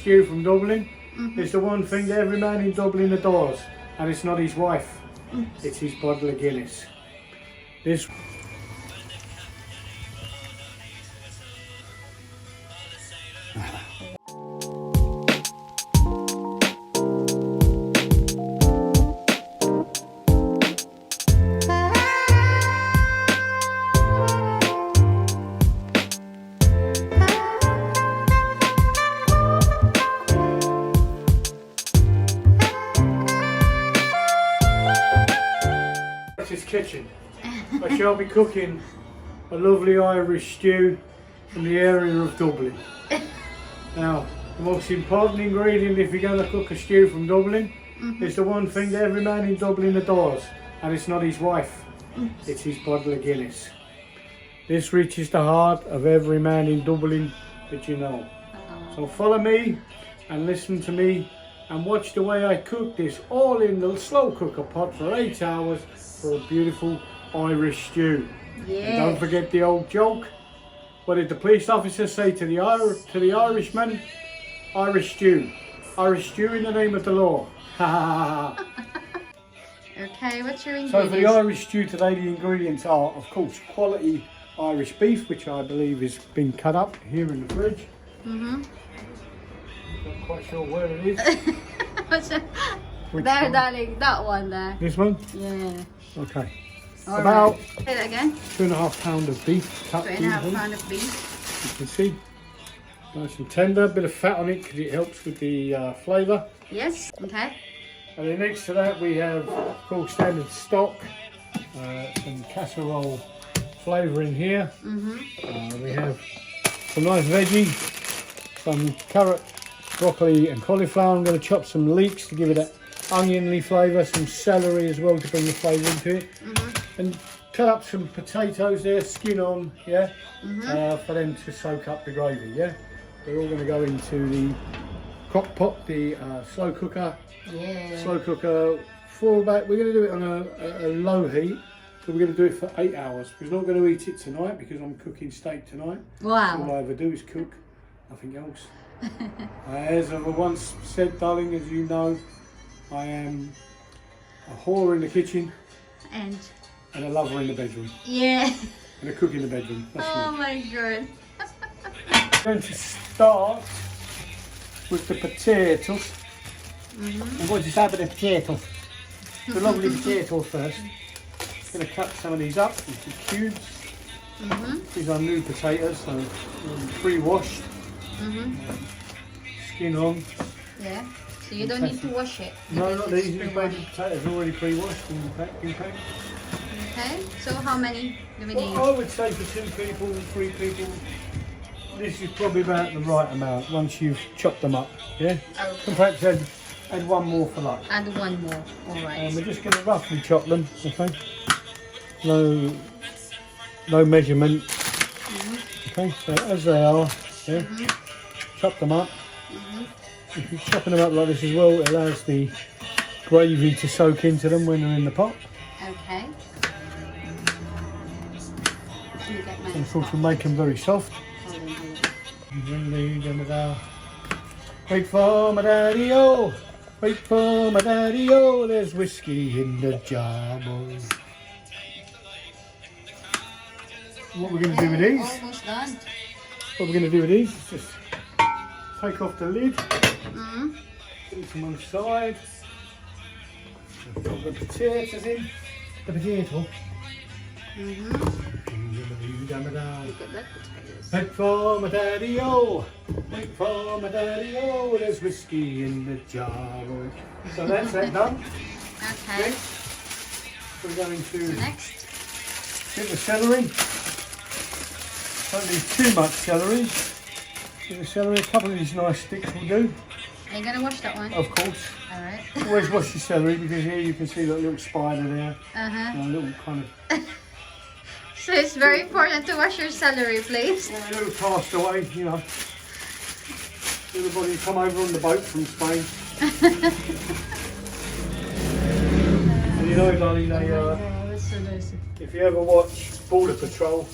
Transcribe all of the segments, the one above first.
stew from Dublin. It's the one thing that every man in Dublin adores, and it's not his wife, it's his bottle of Guinness. This is kitchen. I shall be cooking a lovely Irish stew from the area of Dublin. Now, the most important ingredient if you're going to cook a stew from Dublin is the one thing that every man in Dublin adores, and it's not his wife, it's his bottle of Guinness. This reaches the heart of every man in Dublin that you know. So follow me and listen to me and watch the way I cook this all in the slow cooker pot for 8 hours for a beautiful Irish stew. Yeah. And don't forget the old joke. What did the police officer say to the Irishman? Irish stew. Irish stew in the name of the law. Ha ha ha. Okay, what's your ingredients? So for the Irish stew today, the ingredients are, of course, quality Irish beef, which I believe has been cut up here in the fridge. Not quite sure where it is. There, darling, that one there. This one? Yeah. Okay. All About right. Say that again. 2.5 pounds of beef cut 2.5 evenly. pounds of beef. You can see, nice and tender, a bit of fat on it because it helps with the flavour. Yes. Okay. And then next to that we have, of course, standard stock, some casserole flavour in here. We have some nice veggie, some carrot, broccoli and cauliflower. I'm going to chop some leeks to give it that oniony flavour, some celery as well to bring the flavour into it. And cut up some potatoes there, skin on, yeah, for them to soak up the gravy, yeah. They're all going to go into the crock pot, the slow cooker. Yeah. Slow cooker for about, we're going to do it on a low heat, so we're going to do it for 8 hours. We're not going to eat it tonight because I'm cooking steak tonight. Wow. All I ever do is cook, nothing else. As I once said, darling, as you know, I am a whore in the kitchen And a lover in the bedroom. yeah. And a cook in the bedroom. That's Oh me. my god. I'm going to start with the potatoes. I'm going to start with the potatoes. The lovely potatoes first. I'm going to cut some of these up into cubes. These are new potatoes, so pre-washed. Skin on. Yeah. So you don't need to wash it. No, because not it's these. These pre-washed. potatoes are already pre-washed and packed. Okay. So how many do we need? Well, I would say for 2 people, 3 people, this is probably about the right amount once you've chopped them up. Yeah. Okay. And perhaps add one more for luck. Add one more. All right. And we're just going to roughly chop them. Okay. No measurement. Okay. So as they are, yeah. Chop them up. If you're chopping them up like this as well, it allows the gravy to soak into them when they're in the pot. Okay. And of course, we'll make them very soft. Hold on. Wait for my daddy-o, wait for my daddy-o, there's whiskey in the jar, boys. What we're going to do with these, Almost done. what we're going to do with these is just take off the lid, put them on the side, put the potatoes in, the potato. Look at that potatoes. Wait for my daddy-o, wait for my daddy-o, there's whiskey in the jar. So that's that done. Okay. We're going to Next. get the celery. Don't need too much celery. Get the celery, a couple of these nice sticks will do. Are you going to wash that one? Of course. Alright. Always wash your celery because here you can see that little spider there. Uh-huh. And a little kind of So it's very important to wash your celery, please. a little castaway, you know. Everybody come over on the boat from Spain. And you know, darling, they, Oh, that's so nice. if you ever watch Border Patrol,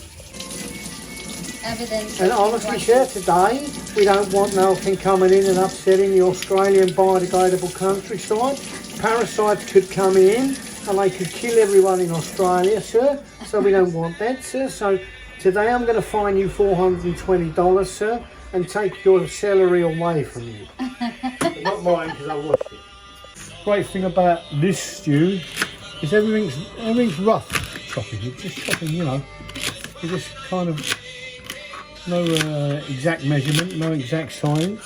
Evidence. And honestly, sir, today we don't want nothing coming in and upsetting the Australian biodegradable countryside. Parasites could come in and they could kill everyone in Australia, sir. So we don't want that, sir. So today I'm going to fine you $420, sir, and take your celery away from you. Not mine, because I washed it. Great thing about this stew is everything's rough chopping. It's just chopping, you know. You just kind of no exact measurement, no exact science.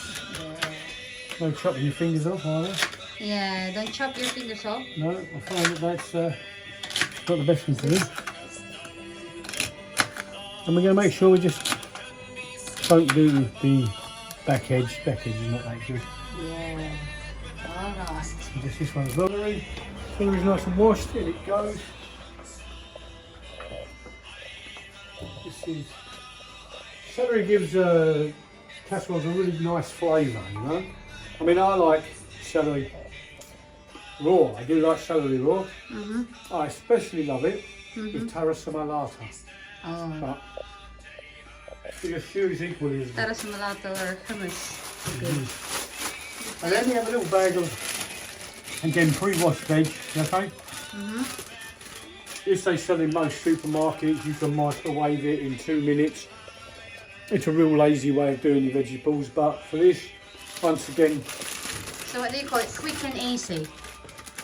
No chopping your fingers off either. Yeah, don't chop your fingers off. No, I find that that's not the best thing to do. And we're going to make sure we just don't do the back edge. Back edge is not that good. Yeah. Alright. Just this one's celery. Celery's nice and washed, in it goes. This is celery gives casseroles a really nice flavour, you know. I mean, I like celery raw. I do like celery raw. I especially love it with tarassamalata. Oh. But the stew is equally as good. Tarassamalata or hummus. Good. And then we have a little bag of, again, pre-washed veg, okay? This they sell in most supermarkets. You can microwave it in 2 minutes. It's a real lazy way of doing your vegetables, but for this, once again, So what do you call it? Quick and easy.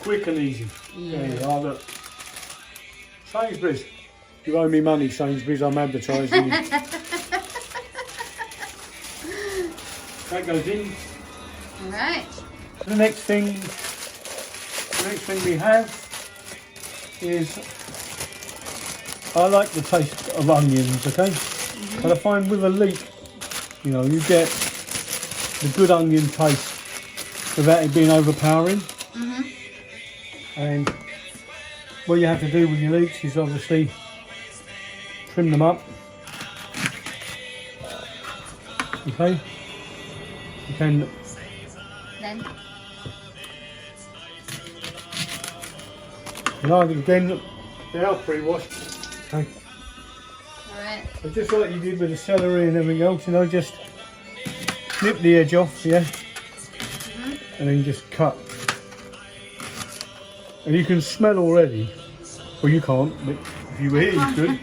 quick and easy. Yeah. There you are, look. Sainsbury's. You owe me money, Sainsbury's, I'm advertising you. That goes in. Alright. The next thing we have is, I like the taste of onions, okay? But I find with a leek, you know, you get the good onion taste without it being overpowering. And what you have to do with your leeks is obviously trim them up. Okay? You can Then. again, they are pre-washed. Okay. Alright. So just like you did with the celery and everything else, you know, just snip the edge off, yeah? And then just cut. And you can smell already, well you can't, but if you were here you could.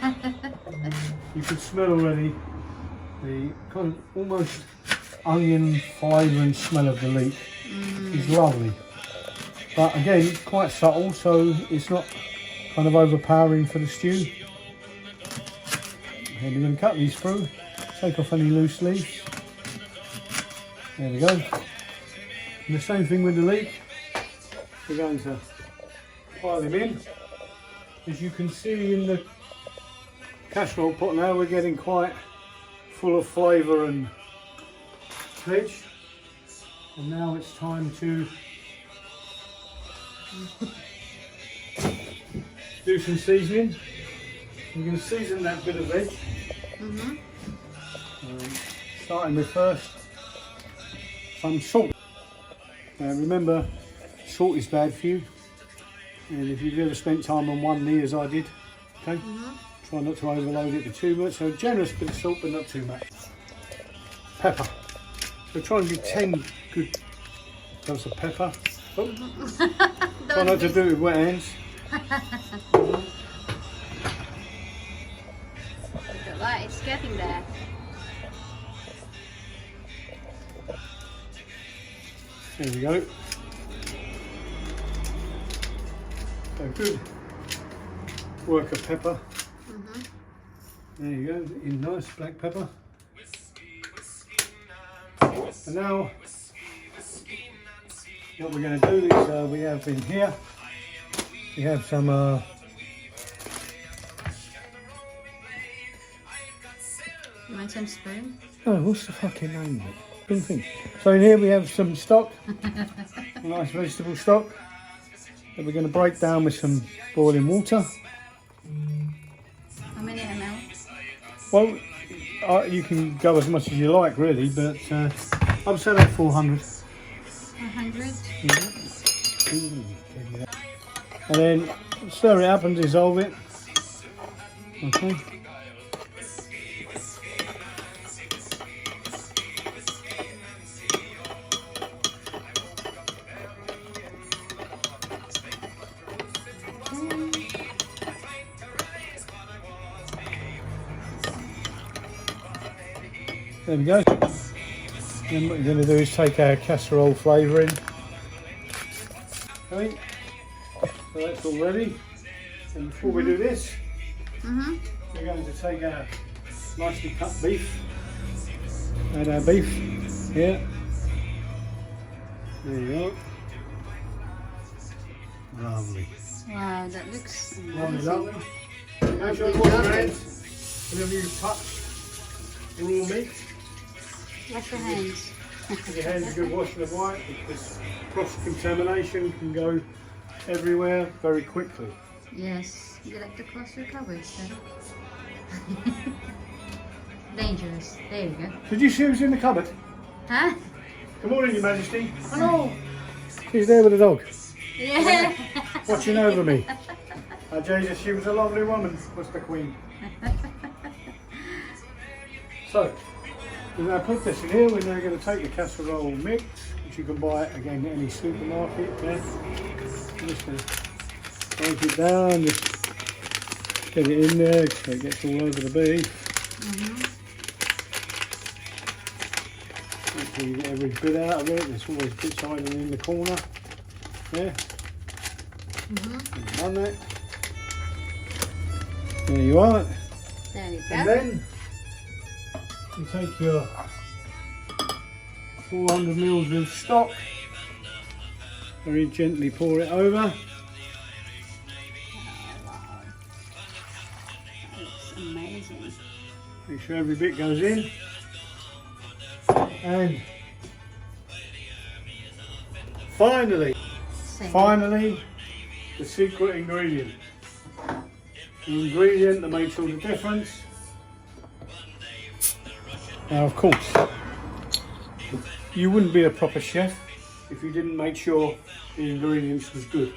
You could smell already the kind of almost onion flavour and smell of the leek. It's lovely. But again, it's quite subtle, so it's not kind of overpowering for the stew. And we're going to cut these through, take off any loose leaves. There we go. And the same thing with the leek. We're going to pile them in. As you can see in the casserole pot now, we're getting quite full of flavour and veg. And now it's time to do some seasoning. We're going to season that bit of veg. Starting with first some salt. Now remember, salt is bad for you. And if you've ever spent time on one knee as I did, okay, try not to overload it with too much. So generous bit of salt, but not too much. Pepper. So try and do 10 good dose of pepper. Oh. Try not to do it with wet hands. It's getting there. There we go. So good work of pepper. There you go, in nice black pepper. And now what we're going to do is we have in here, we have some You want some spoon? oh, what's the fucking name of it? Spoon thing. So in here we have some stock, a nice vegetable stock that we're going to break down with some boiling water. How many ml? Well, you can go as much as you like really, but I would say about 400. 100? And then stir it up and dissolve it. Okay. There we go. Then what you're going to do is take our casserole flavouring. Okay, so that's all ready. And before we do this, we're going to take our nicely cut beef. Add our beef here. There you go. Lovely. Wow, that looks Lovely, amazing. lovely. Make sure you wash your hands whenever you touch raw meat. Wash your hands. Your hands are good washing them white because cross-contamination can go everywhere very quickly. Yes, you like to cross your cupboards, huh? Dangerous. There you go. Did you see who's in the cupboard? Huh? Good morning, Your Majesty. Hello. She's there with the dog, Yeah. watching over me. Oh, Jesus, she was a lovely woman, was the Queen. So, we're going to put this in here. We're now going to take the casserole mix, which you can buy again at any supermarket. Yeah. I'm just going to break it down, just get it in there so it gets all over the beef. Make sure you get every bit out of it. There's always bits hiding in the corner. Yeah. Done that. There you are. There you go. And then you take your 400 ml of stock, very gently pour it over. It's amazing. Make sure every bit goes in. And finally, the secret ingredient. The ingredient that makes all the difference. Now, of course, you wouldn't be a proper chef if you didn't make sure the ingredients was good.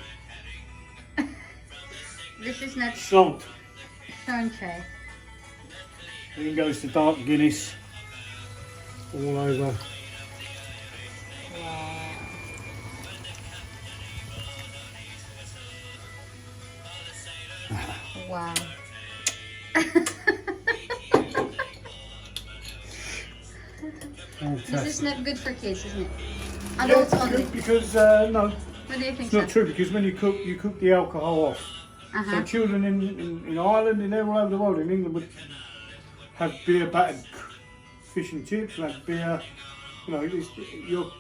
This is not Salt. Sanche. Then goes the dark Guinness all over. Wow. This is not good for kids, isn't it? Adults Yeah, only. because no, What do you think, it's not so? true. Because when you cook the alcohol off. So children in Ireland and all over the world, in England, would have beer battered fish and chips, like beer. You know, you're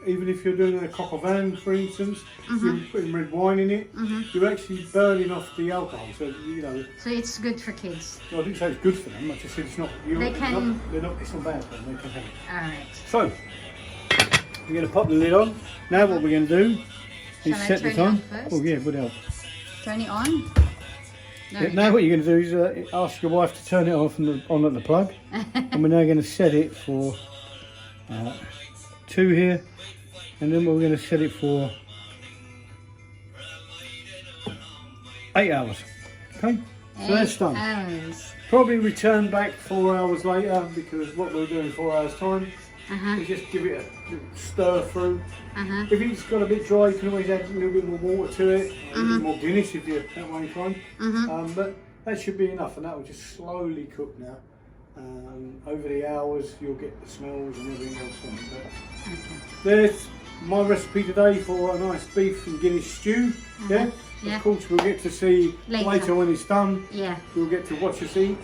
even if you're doing a coq au vin, for instance, you're putting red wine in it. You're actually burning off the alcohol. So you know. So it's good for kids. I didn't say it's good for them. I just said it's not. They can. It's not bad for them. They can have it. Alright. So we're going to pop the lid on. Now what we're going to do is Shall I set the turn it time. on first? Oh yeah, would help. Turn it on. There Yeah, you now go. what you're going to do is ask your wife to turn it off and on at the plug, and we're now going to set it for 2 here, and then we're going to set it for 8 hours. Okay, so that's done. 8 hours. Probably return back 4 hours later because what we'll do in 4 hours time is just give it a little stir through. If it's got a bit dry, you can always add a little bit more water to it, a little bit more Guinness if you're that way inclined. But that should be enough, and that will just slowly cook now. Over the hours, you'll get the smells and everything else on it. But there's my recipe today for a nice beef and Guinness stew. Yeah. Of course, we'll get to see later when it's done. Yeah. We'll get to watch us eat.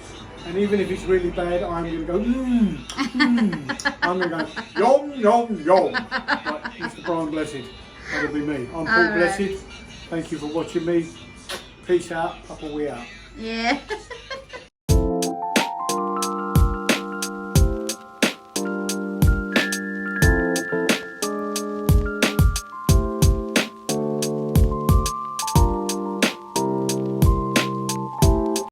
And even if it's really bad, I'm going to go, I'm going to go, yum, yum, yum. Like Mr. Brian Blessed. That'll be me. I'm Paul Blessed. Thank you for watching me. Peace out. Up or we out. Yeah.